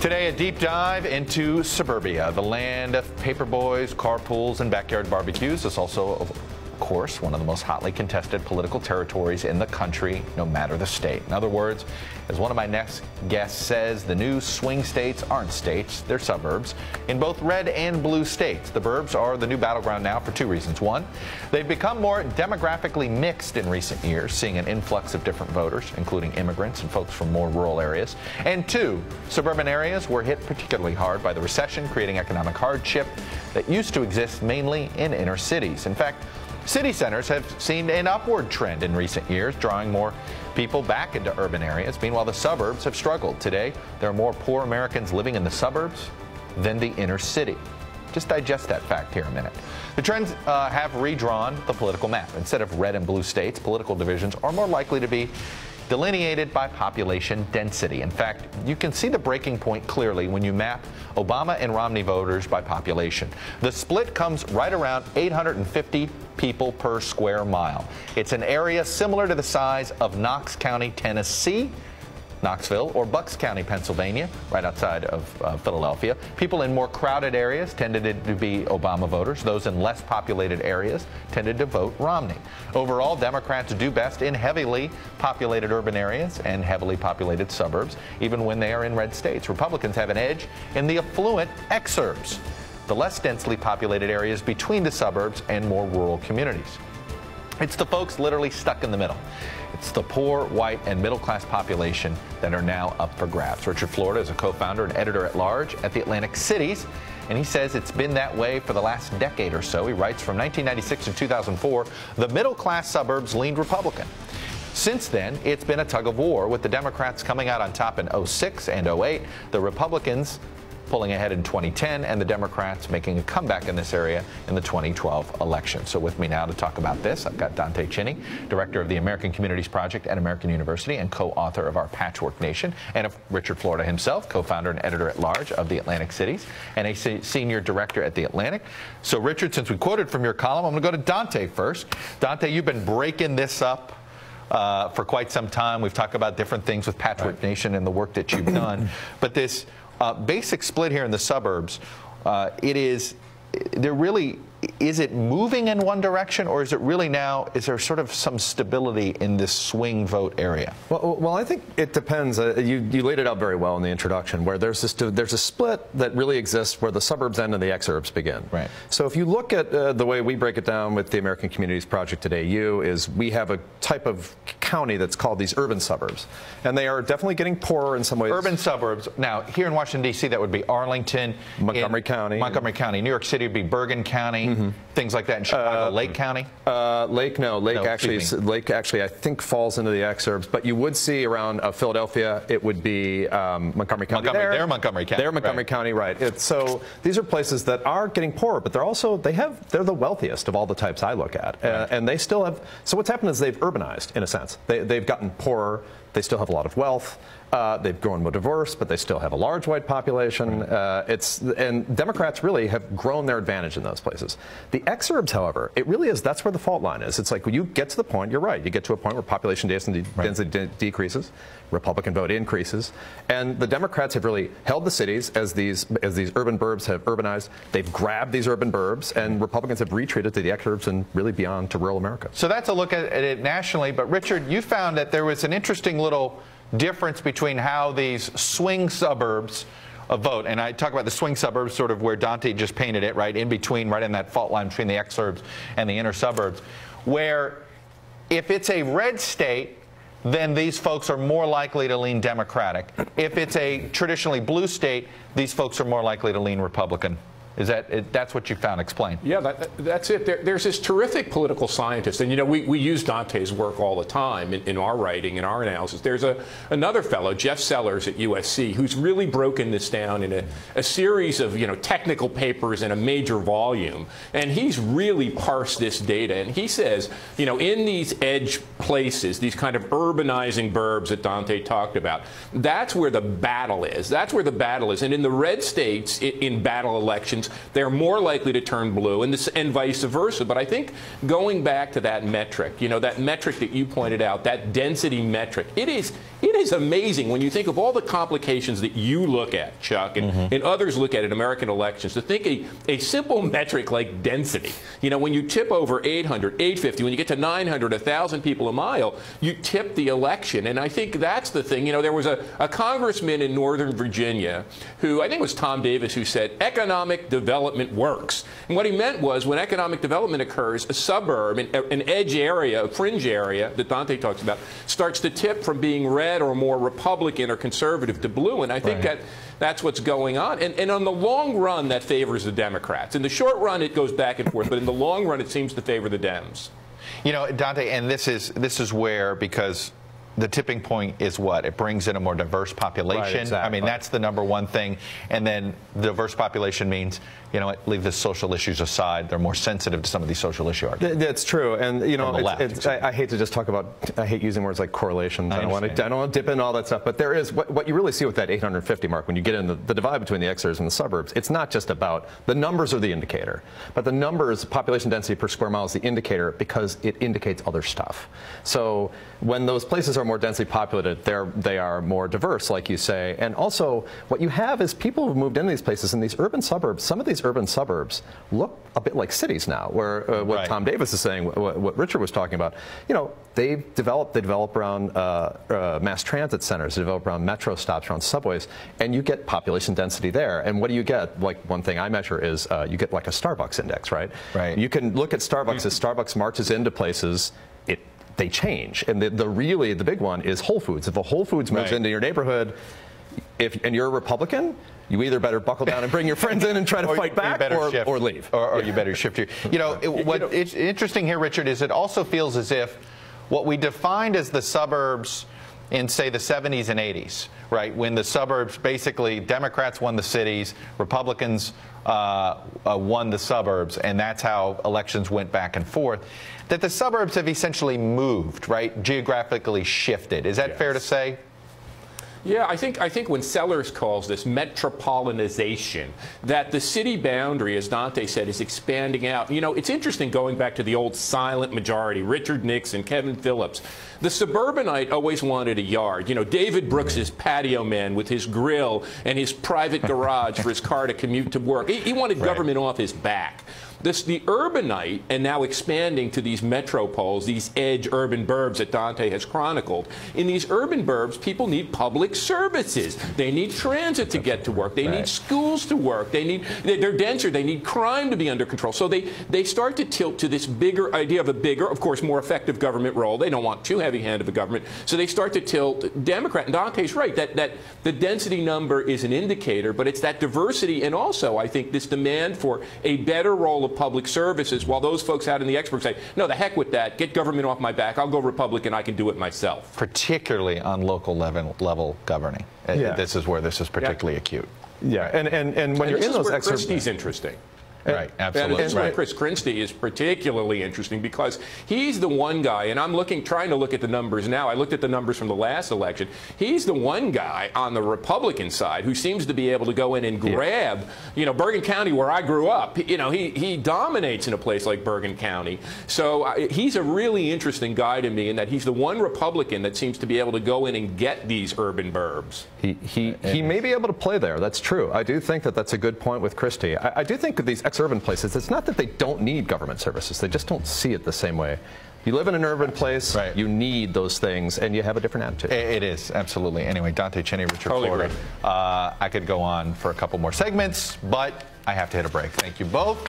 Today, a deep dive into Suburbia, the land of paperboys, carpools, and backyard barbecues. It's also, of course, one of the most hotly contested political territories in the country, no matter the state. In other words, as one of my next guests says, the new swing states aren't states, they're suburbs. In both red and blue states, the burbs are the new battleground now for two reasons. One, they've become more demographically mixed in recent years, seeing an influx of different voters, including immigrants and folks from more rural areas. And two, suburban areas were hit particularly hard by the recession, creating economic hardship that used to exist mainly in inner cities. In fact, city centers have seen an upward trend in recent years, drawing more people back into urban areas. Meanwhile, the suburbs have struggled. Today, there are more poor Americans living in the suburbs than the inner city. Just digest that fact here a minute. The trends have redrawn the political map. Instead of red and blue states, political divisions are more likely to be delineated by population density. In fact, you can see the breaking point clearly when you map Obama and Romney voters by population. The split comes right around 850 people per square mile. It's an area similar to the size of Knox County, Tennessee, Knoxville, or Bucks County, Pennsylvania, right outside of Philadelphia. People in more crowded areas tended to be Obama voters. Those in less populated areas tended to vote Romney. Overall, Democrats do best in heavily populated urban areas and heavily populated suburbs, even when they are in red states. Republicans have an edge in the affluent exurbs, the less densely populated areas between the suburbs and more rural communities. It's the folks literally stuck in the middle. It's the poor, white, and middle-class population that are now up for grabs. Richard Florida is a co-founder and editor-at-large at the Atlantic Cities, and he says it's been that way for the last decade or so. He writes, from 1996 to 2004, the middle-class suburbs leaned Republican. Since then, it's been a tug-of-war, with the Democrats coming out on top in 06 and 08, the Republicans pulling ahead in 2010, and the Democrats making a comeback in this area in the 2012 election. So with me now to talk about this, I've got Dante Cini, director of the American Communities Project at American University and co-author of Our Patchwork Nation, and of Richard Florida himself, co-founder and editor-at-large of the Atlantic Cities, and a senior director at the Atlantic. So Richard, since we quoted from your column, I'm going to go to Dante first. Dante, you've been breaking this up for quite some time. We've talked about different things with Patchwork Nation and the work that you've done, but this basic split here in the suburbs, is it moving in one direction, or is it really now, is there sort of some stability in this swing vote area? Well, I think it depends. You laid it out very well in the introduction, where there's a split that really exists where the suburbs end and the exurbs begin. Right. So if you look at the way we break it down with the American Communities Project at AU, is we have a type of county that's called these urban suburbs, and they are definitely getting poorer in some ways. Urban suburbs. Now, here in Washington, D.C., that would be Arlington, Montgomery County. New York City would be Bergen County, things like that. In Chicago, Lake County? Lake actually I think falls into the exurbs, but you would see around Philadelphia, it would be Montgomery County. They're Montgomery County. They're Montgomery County, right. So these are places that are getting poorer, but they're also, they're the wealthiest of all the types I look at. And they still have, so what's happened is they've urbanized, in a sense. They've gotten poorer, they still have a lot of wealth. They've grown more diverse, but they still have a large white population. And Democrats really have grown their advantage in those places. The exurbs, however, it really is, that's where the fault line is. It's like when you get to the point, you're right, you get to a point where population density decreases, Republican vote increases, and the Democrats have really held the cities as these urban burbs have urbanized. They've grabbed these urban burbs, and Republicans have retreated to the exurbs and really beyond to rural America. So that's a look at it nationally, but Richard, you found that there was an interesting little difference between how these swing suburbs vote. And I talk about the swing suburbs sort of where Dante just painted it, right in between, right in that fault line between the exurbs and the inner suburbs, where if it's a red state, then these folks are more likely to lean Democratic. If it's a traditionally blue state, these folks are more likely to lean Republican. That's what you found? Explain. Yeah, that's it. There's this terrific political scientist, and you know we use Dante's work all the time in our writing, in our analysis. There's another fellow, Jeff Sellers at USC, who's really broken this down in a series of technical papers in a major volume, and he's really parsed this data. And he says, in these edge places, these kind of urbanizing burbs that Dante talked about, that's where the battle is. That's where the battle is. And in the red states, in battle elections, they're more likely to turn blue, and vice versa. But I think going back to that metric, that metric that you pointed out, that density metric, it is It is amazing when you think of all the complications that you look at, Chuck, and others look at in American elections, to think a simple metric like density. You know, when you tip over 800, 850, when you get to 900, 1,000 people a mile, you tip the election. And I think that's the thing. You know, there was a congressman in Northern Virginia who, I think it was Tom Davis, who said economic development works. And what he meant was when economic development occurs, a suburb, an edge area, a fringe area that Dante talks about, starts to tip from being red or more Republican or conservative to blue. And I think that's what's going on. And on the long run, that favors the Democrats. In the short run, it goes back and forth. But in the long run, it seems to favor the Dems. You know, Dante, and this is where, because the tipping point is what? It brings in a more diverse population. Right, exactly. I mean, that's the number one thing. And then the diverse population means, you know what, leave the social issues aside. They're more sensitive to some of these social issue arguments. That's true. And, you know, I hate to just talk about, I hate using words like correlations. I don't want to dip in all that stuff. But there is, what you really see with that 850 mark, when you get in the divide between the exurbs and the suburbs, it's not just about, the numbers are the indicator. But the numbers, population density per square mile is the indicator because it indicates other stuff. So when those places are more densely populated, they are more diverse, like you say. And also, what you have is people who've moved into these places, in these urban suburbs. Some of these urban suburbs look a bit like cities now, where what Tom Davis is saying, what Richard was talking about. You know, they develop around mass transit centers, they develop around metro stops, around subways, and you get population density there. And what do you get? Like, one thing I measure is you get like a Starbucks index, right? Right. You can look at Starbucks as Starbucks marches into places. They change, and the big one is Whole Foods. If a Whole Foods moves into your neighborhood, and you're a Republican, you either better buckle down and bring your friends in and try to fight back, or leave, or you better shift your. You know, it's interesting here, Richard, is it also feels as if what we defined as the suburbs in, say, the 70s and 80s, right, when the suburbs, basically Democrats won the cities, Republicans won the suburbs, and that's how elections went back and forth, that the suburbs have essentially moved, right, geographically shifted. Is that fair to say? Yeah, I think when Sellers calls this metropolitanization, that the city boundary, as Dante said, is expanding out. You know, it's interesting going back to the old silent majority, Richard Nixon, Kevin Phillips. The suburbanite always wanted a yard. You know, David Brooks's patio man with his grill and his private garage for his car to commute to work. He wanted government off his back. The urbanite, and now expanding to these metropoles, these edge urban burbs that Dante has chronicled. In these urban burbs, people need public services. They need transit to get to work. They need schools to work. They're denser. They need crime to be under control. So they start to tilt to this bigger idea of a bigger, of course, more effective government role. They don't want too heavy-handed of a government. So they start to tilt Democrat. And Dante's right that the density number is an indicator, but it's that diversity, and also, I think, this demand for a better role of public services, while those folks out in the experts say, no, the heck with that, get government off my back, I'll go Republican, I can do it myself. Particularly on local level governing. This is where this is particularly acute. Yeah, and when you're in those excerpts, Christie's interesting. Right, absolutely. And right. Chris Christie is particularly interesting because he's the one guy, and I'm trying to look at the numbers now. I looked at the numbers from the last election. He's the one guy on the Republican side who seems to be able to go in and grab, you know, Bergen County, where I grew up. You know, he dominates in a place like Bergen County. So he's a really interesting guy to me in that he's the one Republican that seems to be able to go in and get these urban burbs. He may be able to play there. That's true. I do think that's a good point with Christie. I do think of these urban places, it's not that they don't need government services, they just don't see it the same way. You live in an urban place, you need those things, and you have a different attitude. It is, absolutely. Anyway, Dante Cheney, Richard Florida. I could go on for a couple more segments, but I have to hit a break. Thank you both.